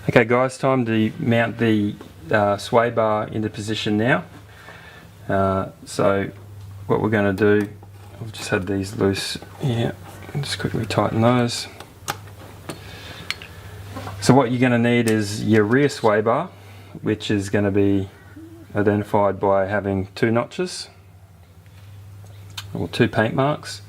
Okay guys, time to mount the sway bar into position now. So what we're going to do, I've just had these loose here, just quickly tighten those. So what you're going to need is your rear sway bar, which is going to be identified by having 2 notches or 2 paint marks.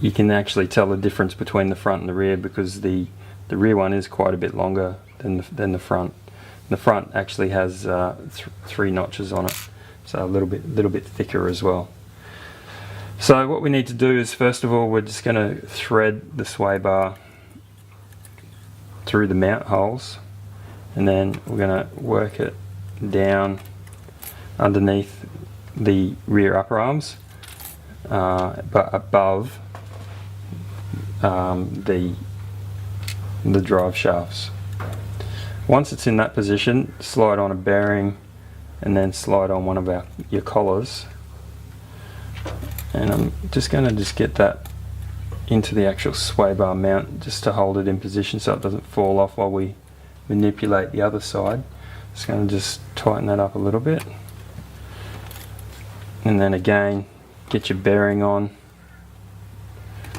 You can actually tell the difference between the front and the rear because the rear one is quite a bit longer than the front. The front actually has 3 notches on it, so a little bit thicker as well. So what we need to do is, first of all, we're just going to thread the sway bar through the mount holes, and then we're going to work it down underneath the rear upper arms, but above the drive shafts. Once it's in that position, slide on a bearing and then slide on one of your collars, and I'm just going to get that into the actual sway bar mount just to hold it in position so it doesn't fall off while we manipulate the other side. Just going to just tighten that up a little bit, and then again get your bearing on.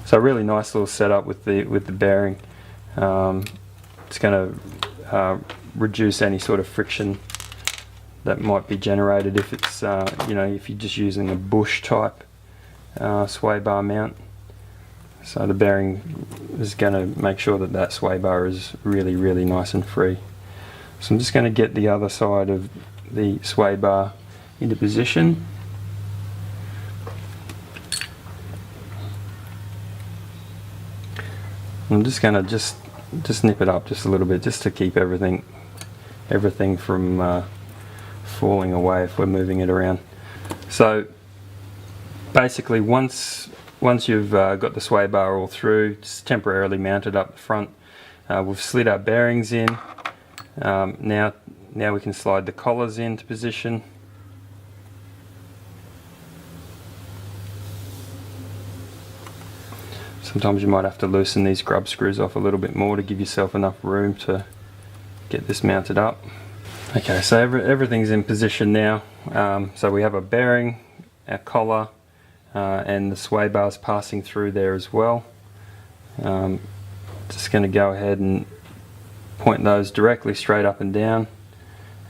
So a really nice little setup with the bearing. It's going to reduce any sort of friction that might be generated if it's if you're just using a bush type sway bar mount. So the bearing is going to make sure that sway bar is really nice and free. So I'm just going to get the other side of the sway bar into position. I'm just going to just nip it up just a little bit, just to keep everything from falling away if we're moving it around. So basically, once you've got the sway bar all through, just temporarily mounted up the front, we've slid our bearings in. Now we can slide the collars into position. Sometimes you might have to loosen these grub screws off a little bit more to give yourself enough room to get this mounted up. Okay, so everything's in position now. So we have a bearing, our collar, and the sway bars passing through there as well. Just going to go ahead and point those directly straight up and down.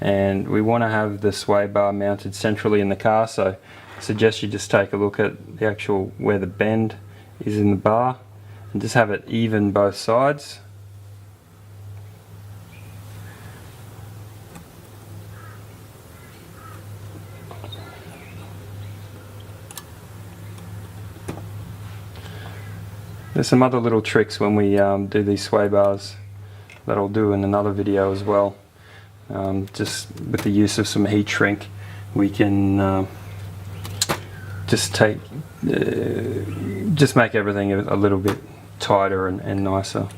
And we want to have the sway bar mounted centrally in the car, so I suggest you just take a look at the actual where the bend is in the bar and just have it even both sides. There's some other little tricks when we do these sway bars that I'll do in another video as well. Just with the use of some heat shrink, we can just make everything a little bit tighter and nicer.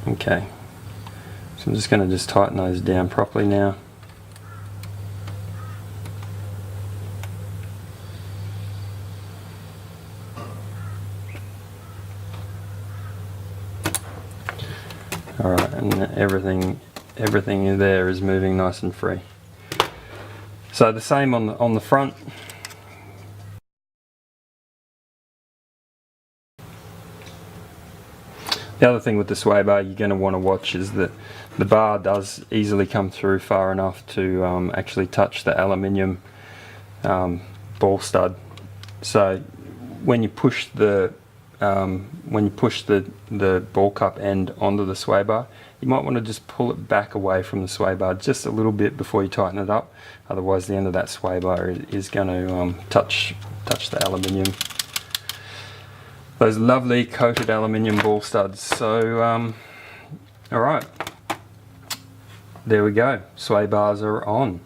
Okay, so I'm just going to tighten those down properly now. Alright, and everything in there is moving nice and free. So the same on the front. The other thing with the sway bar you're going to want to watch is that the bar does easily come through far enough to actually touch the aluminium ball stud. So when you push the ball cup end onto the sway bar, you might want to just pull it back away from the sway bar just a little bit before you tighten it up. Otherwise the end of that sway bar is going to touch the aluminium. Those lovely coated aluminium ball studs. So alright, there we go, sway bars are on.